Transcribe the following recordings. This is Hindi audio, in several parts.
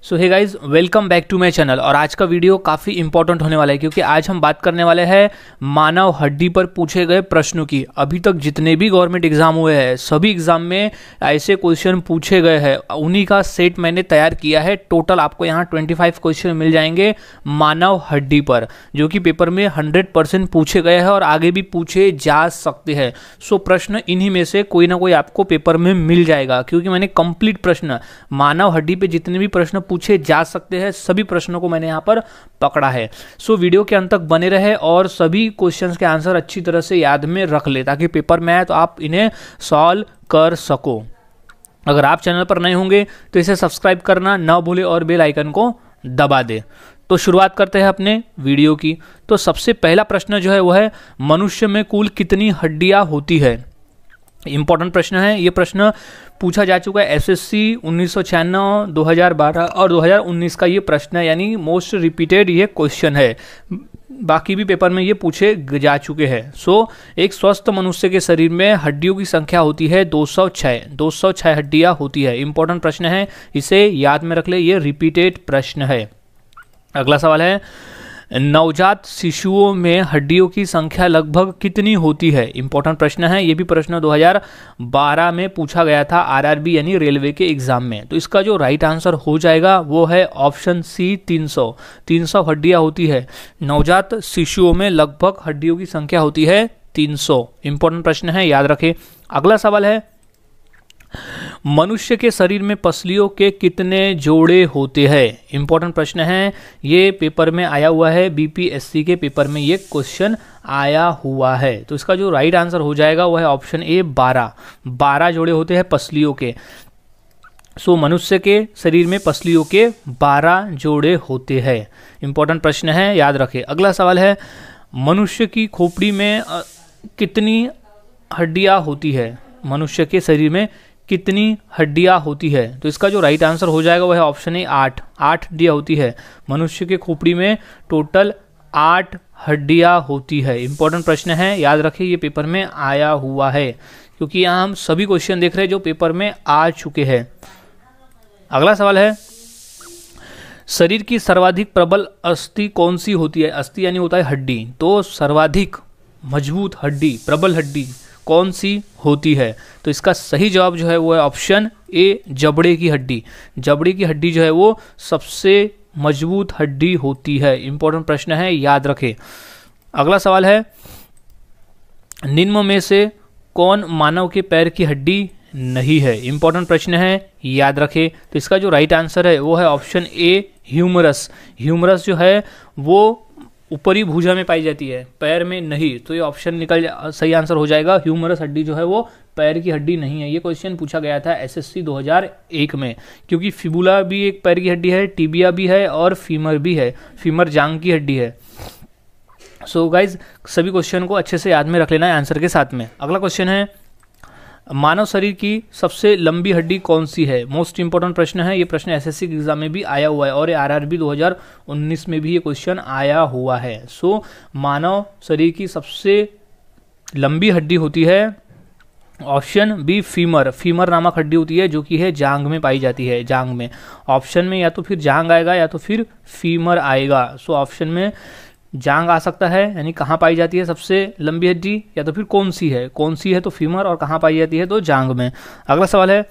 So hey guys, welcome back to my channel. और आज का वीडियो काफ़ी इंपॉर्टेंट होने वाला है क्योंकि आज हम बात करने वाले हैं मानव हड्डी पर पूछे गए प्रश्नों की। अभी तक जितने भी गवर्नमेंट एग्जाम हुए हैं सभी एग्जाम में ऐसे क्वेश्चन पूछे गए हैं, उन्हीं का सेट मैंने तैयार किया है। टोटल आपको यहाँ 25 क्वेश्चन मिल जाएंगे मानव हड्डी पर, जो कि पेपर में 100% पूछे गए हैं और आगे भी पूछे जा सकते हैं। सो प्रश्न इन्हीं में से कोई ना कोई आपको पेपर में मिल जाएगा क्योंकि मैंने कंप्लीट प्रश्न मानव हड्डी पे जितने भी प्रश्न पूछे जा सकते हैं सभी प्रश्नों को मैंने यहाँ पर पकड़ा है। सो वीडियो के अंत तक बने रहे और सभी क्वेश्चंस के आंसर अच्छी तरह से याद में रख ले ताकि पेपर में आए तो आप इन्हें सॉल्व कर सको। अगर आप चैनल पर नए होंगे तो इसे सब्सक्राइब करना ना भूले और बेल आइकन को दबा दे। तो शुरुआत करते हैं अपने वीडियो की। तो सबसे पहला प्रश्न जो है वो है, मनुष्य में कुल कितनी हड्डियां होती है। इंपॉर्टेंट प्रश्न है। ये प्रश्न पूछा जा चुका है एसएससी 1996, 2012 और 2019 का ये प्रश्न है, यानी मोस्ट रिपीटेड ये क्वेश्चन है। बाकी भी पेपर में ये पूछे जा चुके हैं। सो एक स्वस्थ मनुष्य के शरीर में हड्डियों की संख्या होती है 206 हड्डियां होती है। इंपॉर्टेंट प्रश्न है, इसे याद में रख ले, ये रिपीटेड प्रश्न है। अगला सवाल है, नवजात शिशुओं में हड्डियों की संख्या लगभग कितनी होती है। इंपॉर्टेंट प्रश्न है। ये भी प्रश्न 2012 में पूछा गया था आरआरबी यानी रेलवे के एग्जाम में। तो इसका जो राइट आंसर हो जाएगा वो है ऑप्शन सी, 300 हड्डियां होती है। नवजात शिशुओं में लगभग हड्डियों की संख्या होती है 300। इंपॉर्टेंट प्रश्न है, याद रखें। अगला सवाल है, मनुष्य के शरीर में पसलियों के कितने जोड़े होते हैं। इंपॉर्टेंट प्रश्न है, ये पेपर में आया हुआ है, बीपीएससी के पेपर में ये क्वेश्चन आया हुआ है। तो इसका जो राइट आंसर हो जाएगा वो है ऑप्शन ए, 12 जोड़े होते हैं पसलियों के। सो मनुष्य के शरीर में पसलियों के 12 जोड़े होते हैं। इंपॉर्टेंट प्रश्न है, याद रखें। अगला सवाल है, मनुष्य की खोपड़ी में कितनी हड्डियां होती है। मनुष्य के शरीर में कितनी हड्डियां होती है। तो इसका जो राइट आंसर हो जाएगा वो है ऑप्शन ए, 8 हड्डियां होती है। मनुष्य के खोपड़ी में टोटल 8 हड्डियां होती है। इंपॉर्टेंट प्रश्न है, याद रखिए, ये पेपर में आया हुआ है क्योंकि यहाँ हम सभी क्वेश्चन देख रहे हैं जो पेपर में आ चुके हैं। अगला सवाल है, शरीर की सर्वाधिक प्रबल अस्थि कौन सी होती है। अस्थि यानी होता है हड्डी, तो सर्वाधिक मजबूत हड्डी, प्रबल हड्डी कौन सी होती है। तो इसका सही जवाब जो है वो है ऑप्शन ए, जबड़े की हड्डी। जबड़े की हड्डी जो है वो सबसे मजबूत हड्डी होती है। इंपॉर्टेंट प्रश्न है, याद रखें। अगला सवाल है, निम्न में से कौन मानव के पैर की हड्डी नहीं है। इंपॉर्टेंट प्रश्न है, याद रखें। तो इसका जो राइट आंसर है वो है ऑप्शन ए, ह्यूमरस। ह्यूमरस जो है वो ऊपरी भुजा में पाई जाती है, पैर में नहीं। तो ये ऑप्शन सही आंसर हो जाएगा। ह्यूमरस हड्डी जो है वो पैर की हड्डी नहीं है। ये क्वेश्चन पूछा गया था एसएससी 2001 में, क्योंकि फिबुला भी एक पैर की हड्डी है, टिबिया भी है और फीमर भी है। फीमर जांग की हड्डी है। सो गाइज, सभी क्वेश्चन को अच्छे से याद में रख लेना है आंसर के साथ में। अगला क्वेश्चन है, मानव शरीर की सबसे लंबी हड्डी कौन सी है। मोस्ट इंपॉर्टेंट प्रश्न है। ये प्रश्न एसएससी के एग्जाम में भी आया हुआ है और आरआरबी 2019 में भी ये क्वेश्चन आया हुआ है। सो मानव शरीर की सबसे लंबी हड्डी होती है ऑप्शन बी, फीमर। फीमर नामक हड्डी होती है जो कि है जांग में पाई जाती है। जांग में ऑप्शन में या तो फिर जांग आएगा या तो फिर फीमर आएगा। सो ऑप्शन में जांग आ सकता है, यानी कहाँ पाई जाती है सबसे लंबी हड्डी, या तो फिर कौन सी है तो फीमर, और कहाँ पाई जाती है तो जांग में। अगला सवाल है,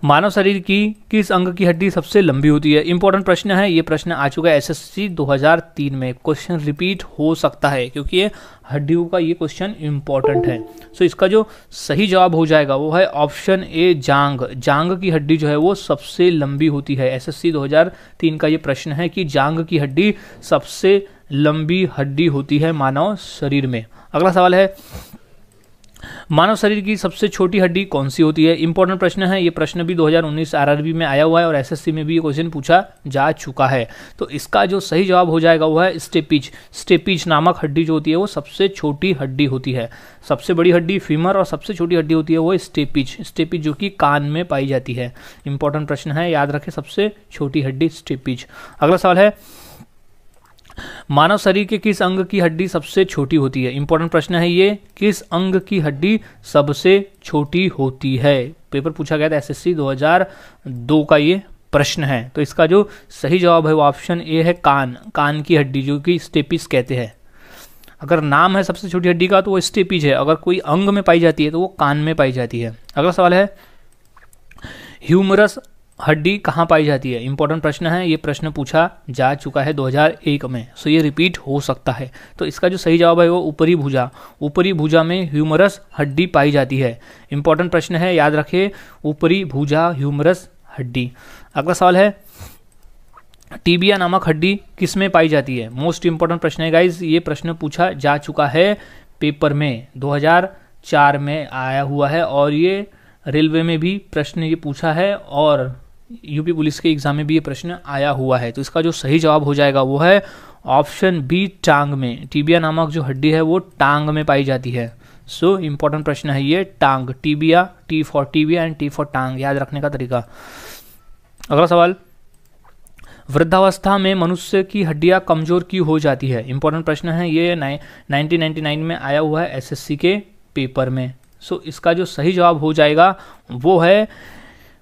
मानव शरीर की किस अंग की हड्डी सबसे लंबी होती है। इंपॉर्टेंट प्रश्न है। ये प्रश्न आ चुका है एसएससी 2003 में। क्वेश्चन रिपीट हो सकता है क्योंकि ये हड्डियों का ये क्वेश्चन इंपॉर्टेंट है। सो इसका जो सही जवाब हो जाएगा वो है ऑप्शन ए, जांग। जांग की हड्डी जो है वो सबसे लंबी होती है। एसएससी 2003 का ये प्रश्न है कि जांग की हड्डी सबसे लंबी हड्डी होती है मानव शरीर में। अगला सवाल है, मानव शरीर की सबसे छोटी हड्डी कौन सी होती है। इंपॉर्टेंट प्रश्न है। ये प्रश्न भी 2019 आरआरबी में आया हुआ है और एसएससी में भी ये क्वेश्चन पूछा जा चुका है। तो इसका जो सही जवाब हो जाएगा वो है स्टेपिज। स्टेपिज नामक हड्डी जो होती है वो सबसे छोटी हड्डी होती है। सबसे बड़ी हड्डी फीमर और सबसे छोटी हड्डी होती है वो स्टेपिज। स्टेपिज जो कि कान में पाई जाती है। इंपॉर्टेंट प्रश्न है, याद रखें, सबसे छोटी हड्डी स्टेपिज। अगला सवाल है, मानव शरीर के किस अंग की हड्डी सबसे छोटी होती है। इंपॉर्टेंट प्रश्न है ये, किस अंग की हड्डी सबसे छोटी होती है। पेपर पूछा गया था एसएससी 2002 का ये प्रश्न है। तो इसका जो सही जवाब है वो ऑप्शन ए है कान, कान की हड्डी जो कि स्टेपिस कहते हैं। अगर नाम है सबसे छोटी हड्डी का तो वो स्टेपिज है, अगर कोई अंग में पाई जाती है तो वो कान में पाई जाती है। अगला सवाल है ह्यूमरस हड्डी कहाँ पाई जाती है? इंपॉर्टेंट प्रश्न है, ये प्रश्न पूछा जा चुका है 2001 में, सो ये रिपीट हो सकता है। तो इसका जो सही जवाब है वो ऊपरी भुजा, ऊपरी भुजा में ह्यूमरस हड्डी पाई जाती है। इंपॉर्टेंट प्रश्न है, याद रखिए, ऊपरी भुजा ह्यूमरस हड्डी। अगला सवाल है टीबिया नामक हड्डी किस में पाई जाती है? मोस्ट इंपॉर्टेंट प्रश्न है गाइज, ये प्रश्न पूछा जा चुका है पेपर में, 2004 में आया हुआ है और ये रेलवे में भी प्रश्न ये पूछा है और यूपी पुलिस के एग्जाम में भी ये प्रश्न आया हुआ है। तो इसका जो सही जवाब हो जाएगा वो है ऑप्शन बी टांग में। टीबिया नामक जो हड्डी है वो टांग में पाई जाती है। सो इंपॉर्टेंट प्रश्न है ये, टांग, tibia, T for tibia and T for टांग, याद रखने का तरीका। अगला सवाल, वृद्धावस्था में मनुष्य की हड्डियां कमजोर क्यों हो जाती है? इंपॉर्टेंट प्रश्न है, ये 1999 में आया हुआ है एसएससी के पेपर में। सो इसका जो सही जवाब हो जाएगा वो है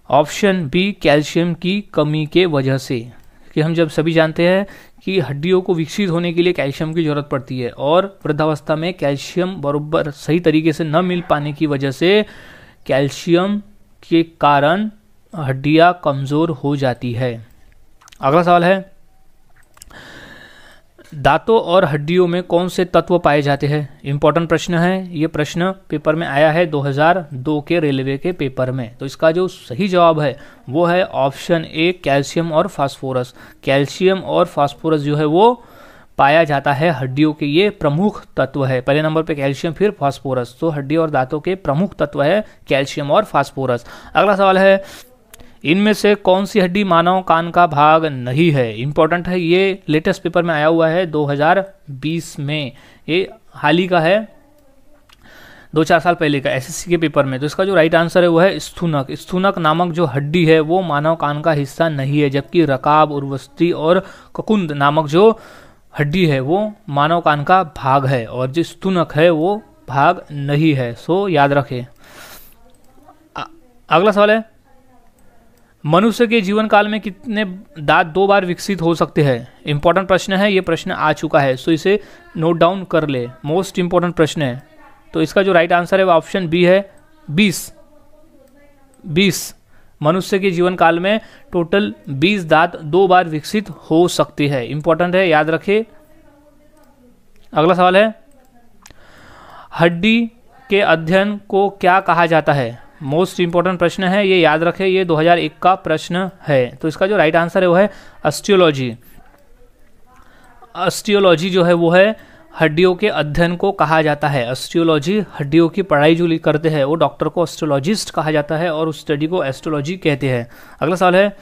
ऑप्शन बी कैल्शियम की कमी के वजह से, कि हम जब सभी जानते हैं कि हड्डियों को विकसित होने के लिए कैल्शियम की जरूरत पड़ती है और वृद्धावस्था में कैल्शियम बराबर सही तरीके से न मिल पाने की वजह से कैल्शियम के कारण हड्डियां कमजोर हो जाती है। अगला सवाल है दांतों और हड्डियों में कौन से तत्व पाए जाते हैं? इंपॉर्टेंट प्रश्न है, ये प्रश्न पेपर में आया है 2002 के रेलवे के पेपर में। तो इसका जो सही जवाब है वो है ऑप्शन ए कैल्शियम और फास्फोरस। कैल्शियम और फास्फोरस जो है वो पाया जाता है हड्डियों के, ये प्रमुख तत्व है। पहले नंबर पे कैल्शियम फिर फास्फोरस, तो हड्डी और दांतों के प्रमुख तत्व है कैल्शियम और फास्फोरस। अगला सवाल है इनमें से कौन सी हड्डी मानव कान का भाग नहीं है? इंपॉर्टेंट है, ये लेटेस्ट पेपर में आया हुआ है 2020 में, ये हाल ही का है, 2-4 साल पहले का एसएससी के पेपर में। तो इसका जो राइट आंसर है वो है स्थूनक। स्थूनक नामक जो हड्डी है वो मानव कान का हिस्सा नहीं है, जबकि रकाब, उर्वस्ती और ककुंद नामक जो हड्डी है वो मानव कान का भाग है और जो स्थूनक है वो भाग नहीं है। सो याद रखें। अगला सवाल है मनुष्य के जीवन काल में कितने दांत 2 बार विकसित हो सकते हैं? इंपॉर्टेंट प्रश्न है, ये प्रश्न आ चुका है, सो इसे नोट डाउन कर ले, मोस्ट इंपॉर्टेंट प्रश्न है। तो इसका जो राइट आंसर है वो ऑप्शन बी है 20। मनुष्य के जीवन काल में टोटल 20 दांत 2 बार विकसित हो सकते हैं। इंपॉर्टेंट है, याद रखें। अगला सवाल है हड्डी के अध्ययन को क्या कहा जाता है? मोस्ट इंपॉर्टेंट प्रश्न है, ये याद रखें, ये 2001 का प्रश्न है। तो इसका जो राइट आंसर है वो है ऑस्टियोलॉजी। ऑस्टियोलॉजी जो है वो है हड्डियों के अध्ययन को कहा जाता है। ऑस्टियोलॉजी हड्डियों की पढ़ाई जो करते हैं वो डॉक्टर को ऑस्टियोलॉजिस्ट कहा जाता है और उस स्टडी को एस्ट्रोलॉजी कहते हैं। अगला सवाल है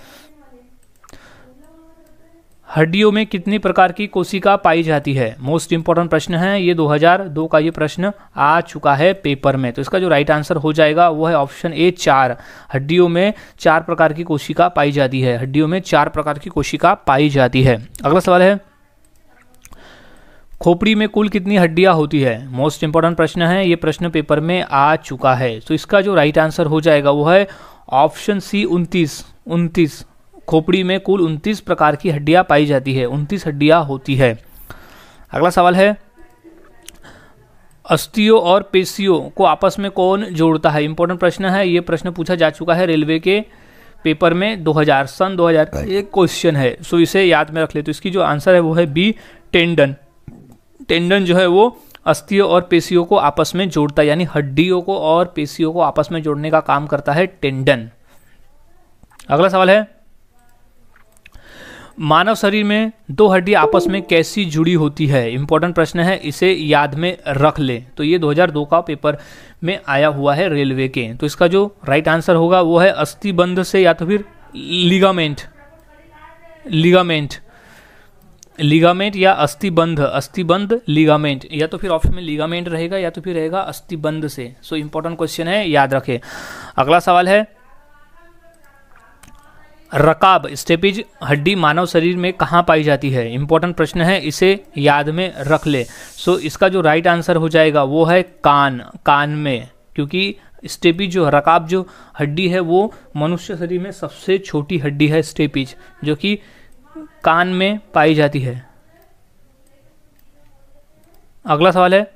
हड्डियों में कितनी प्रकार की कोशिका पाई जाती है? मोस्ट इंपॉर्टेंट प्रश्न है, ये 2002 का ये प्रश्न आ चुका है पेपर में। तो इसका जो राइट आंसर हो जाएगा वो है ऑप्शन ए 4। हड्डियों में 4 प्रकार की कोशिका पाई जाती है। हड्डियों में 4 प्रकार की कोशिका पाई जाती है। अगला सवाल है खोपड़ी में कुल कितनी हड्डियां होती है? मोस्ट इंपॉर्टेंट प्रश्न है, ये प्रश्न पेपर में आ चुका है। तो इसका जो राइट आंसर हो जाएगा वो है ऑप्शन सी 29। खोपड़ी में कुल 29 प्रकार की हड्डियां पाई जाती है, 29 हड्डियां होती है। अगला सवाल है अस्थियों और पेशियों को आपस में कौन जोड़ता है? इंपॉर्टेंट प्रश्न है, ये प्रश्न पूछा जा चुका है रेलवे के पेपर में 2000 का एक क्वेश्चन है, सो इसे याद में रख ले। तो इसकी जो आंसर है वो है बी टेंडन। टेंडन जो है वो अस्थियों और पेशियों को आपस में जोड़ता है, यानी हड्डियों को और पेशियों को आपस में जोड़ने का काम करता है टेंडन। अगला सवाल है मानव शरीर में 2 हड्डी आपस में कैसी जुड़ी होती है? इंपॉर्टेंट प्रश्न है, इसे याद में रख ले। तो ये 2002 का पेपर में आया हुआ है रेलवे के। तो इसका जो राइट आंसर होगा वो है अस्थिबंध से या तो फिर लिगामेंट या अस्थिबंध लिगामेंट, या तो फिर ऑप्शन में लिगामेंट रहेगा या तो फिर रहेगा अस्थिबंध से। सो इंपॉर्टेंट क्वेश्चन है, याद रखें। अगला सवाल है रकाब स्टेपिज हड्डी मानव शरीर में कहाँ पाई जाती है? इंपॉर्टेंट प्रश्न है, इसे याद में रख ले। सो इसका जो राइट आंसर हो जाएगा वो है कान में, क्योंकि स्टेपीज जो रकाब जो हड्डी है वो मनुष्य शरीर में सबसे छोटी हड्डी है स्टेपीज, जो कि कान में पाई जाती है। अगला सवाल है,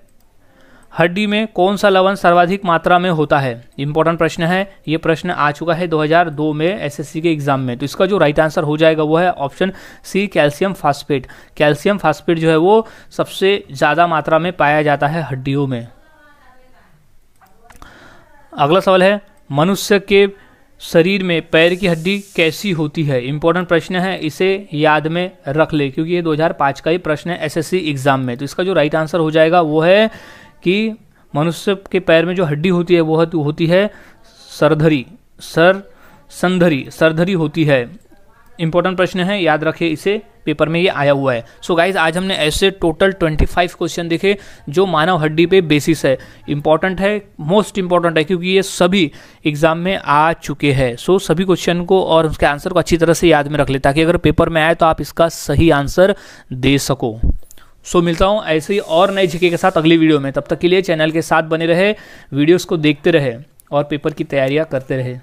हड्डी में कौन सा लवण सर्वाधिक मात्रा में होता है? इंपॉर्टेंट प्रश्न है, ये प्रश्न आ चुका है 2002 में एसएससी के एग्जाम में। तो इसका जो राइट आंसर हो जाएगा वो है option C, calcium phosphate. Calcium phosphate जो है वो सबसे ज़्यादा मात्रा में पाया जाता है हड्डियों में। अगला सवाल है, मनुष्य के शरीर में पैर की हड्डी कैसी होती है? इंपॉर्टेंट प्रश्न है, इसे याद में रख ले क्योंकि ये 2005 का ही प्रश्न है एसएससी एग्जाम में। तो इसका जो राइट आंसर हो जाएगा वो है कि मनुष्य के पैर में जो हड्डी होती है वो होती है सरधरी होती है। इंपॉर्टेंट प्रश्न है, याद रखें इसे, पेपर में ये आया हुआ है। सो गाइज, आज हमने ऐसे टोटल 25 क्वेश्चन देखे जो मानव हड्डी पे बेसिस है। इंपॉर्टेंट है, मोस्ट इंपॉर्टेंट है क्योंकि ये सभी एग्जाम में आ चुके हैं। सो सभी क्वेश्चन को और उसके आंसर को अच्छी तरह से याद में रख ले ताकि अगर पेपर में आए तो आप इसका सही आंसर दे सको। सो मिलता हूँ ऐसे ही और नए जीके के साथ अगली वीडियो में। तब तक के लिए चैनल के साथ बने रहे, वीडियोस को देखते रहे और पेपर की तैयारियां करते रहे।